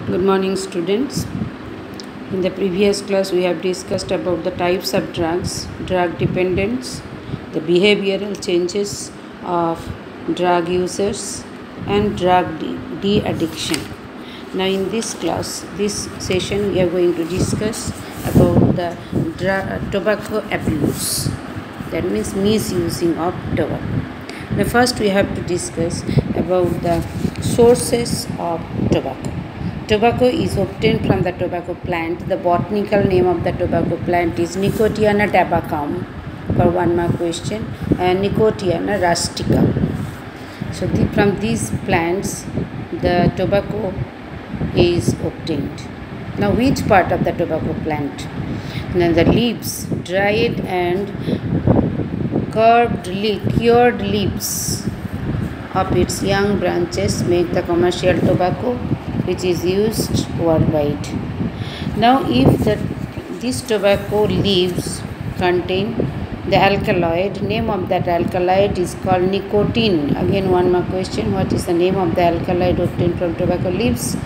Good morning, students. In the previous class, we have discussed about the types of drugs, drug dependence, the behavioral changes of drug users, and drug de-addiction. Now, in this class, this session, we are going to discuss about the tobacco abuse. That means misusing of tobacco. Now, first, we have to discuss about the sources of tobacco. Tobacco is obtained from the tobacco plant. The botanical name of the tobacco plant is Nicotiana tabacum. For one more question, Nicotiana rustica. So from these plants, the tobacco is obtained. Now, which part of the tobacco plant? Now, the leaves, dried and cured leaves of its young branches make the commercial tobacco, which is used worldwide. Now, if these tobacco leaves contain the alkaloid, name of that alkaloid is called nicotine. Again, one more question: what is the name of the alkaloid obtained from tobacco leaves?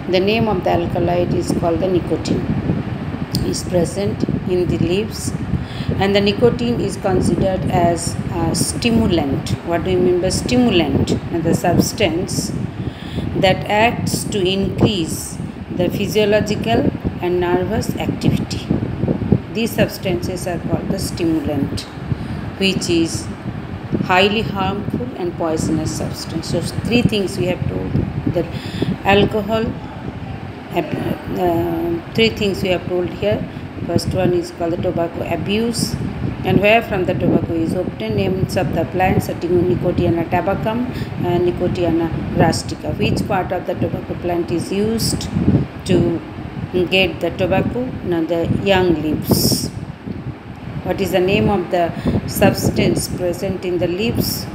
The name of the alkaloid is called the nicotine. Is present in the leaves, and the nicotine is considered as a stimulant. What do you mean by stimulant? And the substance that acts to increase the physiological and nervous activity. These substances are called the stimulant, which is highly harmful and poisonous substance. So, three things we have told: that alcohol, three things we have told here. First one is called the tobacco abuse, and where from the tobacco is obtained. Names of the plants are Nicotiana tabacum and Nicotiana rustica. Which part of the tobacco plant is used to get the tobacco? Now, the young leaves. What is the name of the substance present in the leaves?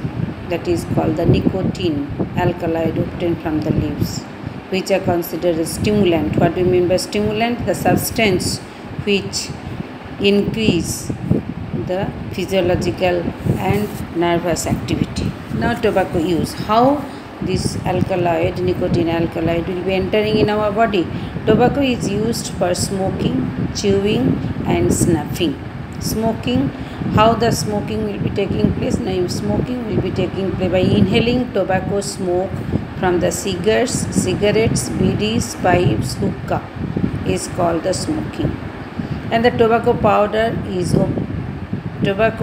That is called the nicotine alkaloid obtained from the leaves, which are considered a stimulant. What do you mean by stimulant? The substance which increase the physiological and nervous activity. Now, tobacco use. How this alkaloid, nicotine alkaloid, will be entering in our body? Tobacco is used for smoking, chewing, and snuffing. Smoking. How the smoking will be taking place? Now, smoking will be taking place by inhaling tobacco smoke from the cigarettes, bidis, pipes, hookah is called the smoking. And the tobacco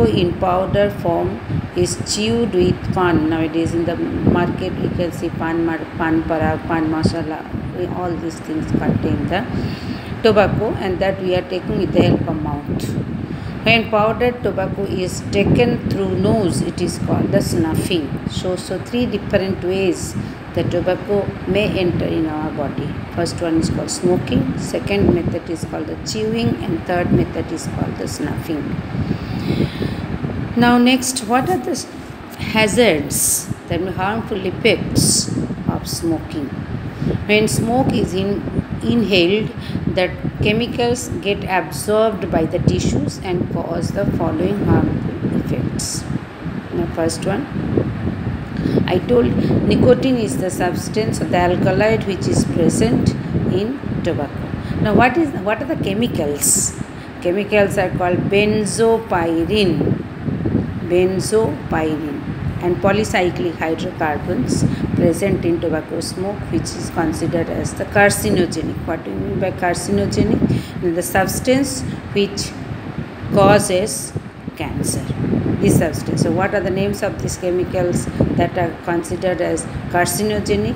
in powder form is chewed with pan. Nowadays in the market we can see pan parag, pan masala, all these things contain the tobacco, and that we are taking with the help of mouth. When powdered tobacco is taken through nose, it is called the snuffing. So three different ways the tobacco may enter in our body. First one is called smoking, second method is called the chewing, and third method is called the snuffing. Now, next, what are the hazards, that harmful effects of smoking? When smoke is inhaled, the chemicals get absorbed by the tissues and cause the following harmful effects. Now, first one, I told nicotine is the substance of the alkaloid which is present in tobacco. Now, what are the chemicals? Chemicals are called benzopyrene and polycyclic hydrocarbons present in tobacco smoke, which is considered as the carcinogenic. What do you mean by carcinogenic? The substance which causes cancer. This substance. So, what are the names of these chemicals that are considered as carcinogenic,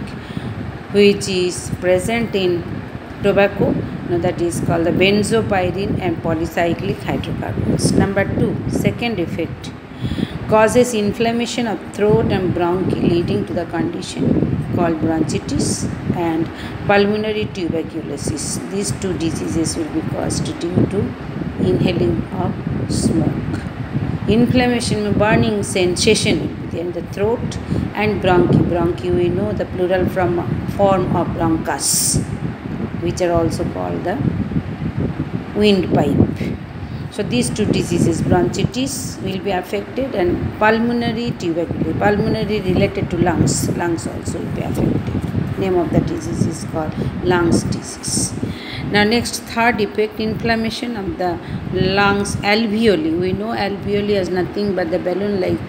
which is present in tobacco? Now, that is called the benzopyrene and polycyclic hydrocarbons. Number 2, second effect, causes inflammation of throat and bronchi, leading to the condition called bronchitis and pulmonary tuberculosis. These two diseases will be caused due to inhaling of smoke. Inflammation, burning sensation in the throat, and bronchi, we know the plural form of bronchus, which are also called the windpipe. So these two diseases, bronchitis will be affected, and pulmonary tuberculosis, pulmonary related to lungs also will be affected. Name of the disease is called lungs disease. Now next, third effect, inflammation of the lungs alveoli. We know alveoli is nothing but the balloon-like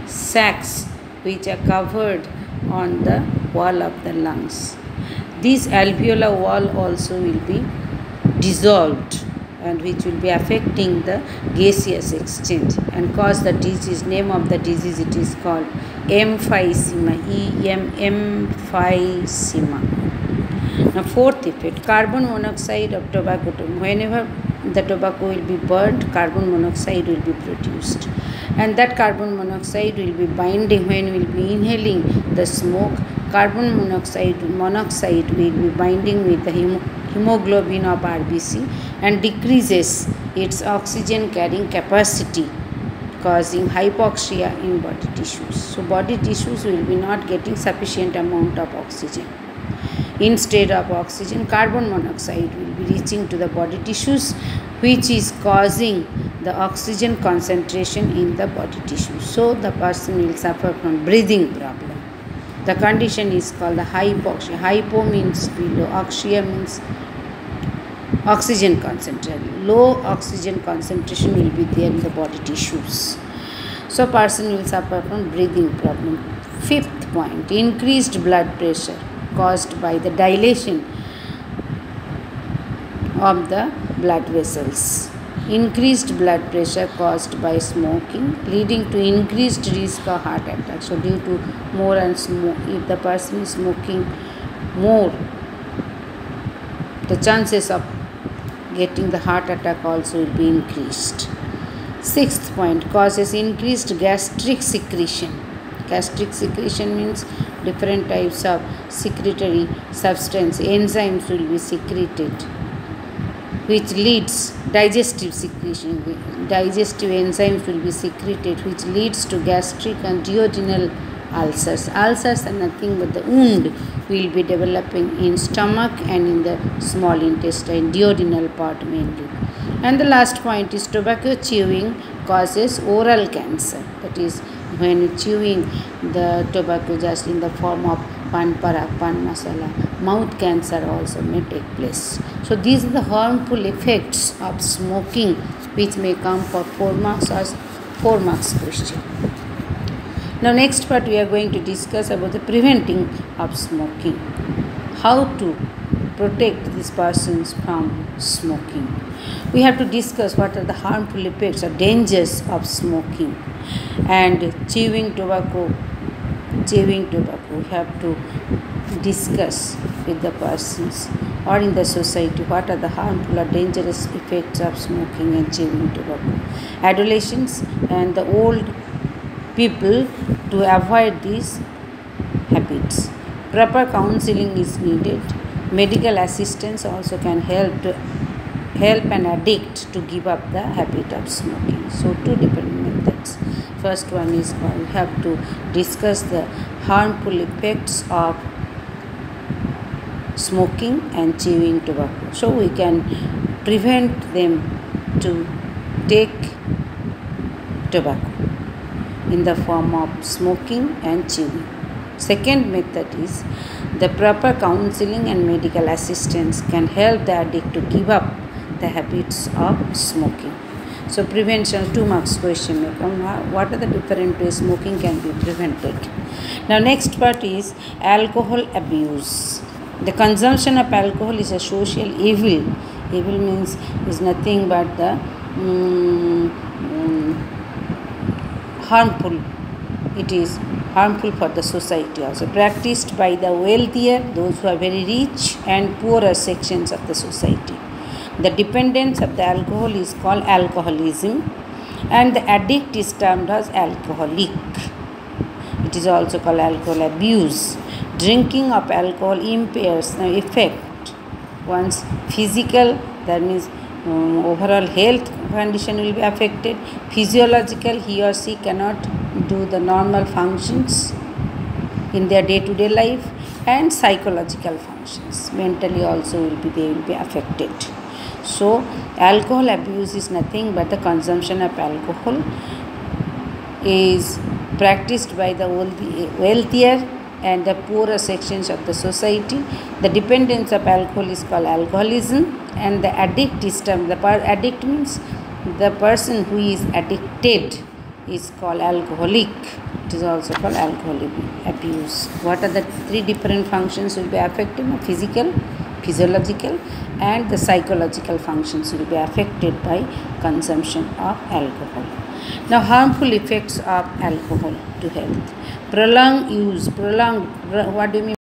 sacs which are covered on the wall of the lungs. This alveolar wall also will be dissolved, and which will be affecting the gaseous exchange and cause the disease. Name of the disease, it is called emphysema. Emphysema. Now fourth effect, carbon monoxide of tobacco. Whenever the tobacco will be burnt, carbon monoxide will be produced, and that carbon monoxide will be binding when we will be inhaling the smoke. Carbon monoxide will be binding with the hemoglobin of RBC and decreases its oxygen carrying capacity, causing hypoxia in body tissues. So body tissues will be not getting sufficient amount of oxygen. Instead of oxygen, carbon monoxide will be reaching to the body tissues, which is causing the oxygen concentration in the body tissues. So the person will suffer from breathing problem. The condition is called the hypoxia. Hypo means below, oxia means oxygen concentration. Low oxygen concentration will be there in the body tissues. So person will suffer from breathing problem. Fifth point, increased blood pressure caused by the dilation of the blood vessels. Increased blood pressure caused by smoking, leading to increased risk of heart attack. So due to more and if the person is smoking more, the chances of getting the heart attack also will be increased. Sixth point, causes increased gastric secretion. Gastric secretion means different types of secretory substance, enzymes will be secreted, which leads digestive secretion. Digestive enzymes will be secreted, which leads to gastric and duodenal ulcers. Ulcers are nothing but the wound will be developing in stomach and in the small intestine, duodenal part mainly. And the last point is tobacco chewing causes oral cancer. That is, when chewing the tobacco just in the form of pan parak, pan masala, mouth cancer also may take place. So these are the harmful effects of smoking, which may come for 4 marks or 4 marks question. Now next part we are going to discuss about the preventing of smoking. How to protect these persons from smoking. We have to discuss what are the harmful effects or dangers of smoking and chewing tobacco. We have to discuss with the persons or in the society what are the harmful or dangerous effects of smoking and chewing tobacco. Adolescents and the old people to avoid these habits. Proper counseling is needed. Medical assistance also can help an addict to give up the habit of smoking. So 2 different methods. First one is we have to discuss the harmful effects of smoking and chewing tobacco. So we can prevent them to take tobacco in the form of smoking and chewing. Second method is the proper counseling and medical assistance can help the addict to give up the habits of smoking. So prevention, 2 marks question may come. What are the different ways smoking can be prevented? Now next part is alcohol abuse. The consumption of alcohol is a social evil. Evil means is nothing but the harmful. It is harmful for the society also. Practiced by the wealthier, those who are very rich, and poorer sections of the society. The dependence of the alcohol is called alcoholism, and the addict is termed as alcoholic. It is also called alcohol abuse. Drinking of alcohol impairs the effect one's physical, that means overall health condition will be affected. Physiological, he or she cannot do the normal functions in their day-to-day life, and psychological functions mentally also they will be affected. So alcohol abuse is nothing but the consumption of alcohol is practiced by the wealthier and the poorer sections of the society. The dependence of alcohol is called alcoholism, and the addict is termed, addict means the person who is addicted is called alcoholic. It is also called alcoholic abuse. What are the three different functions will be affected? Physical, physiological, and the psychological functions will be affected by consumption of alcohol. Now, harmful effects of alcohol to health. Prolonged use. What do you mean?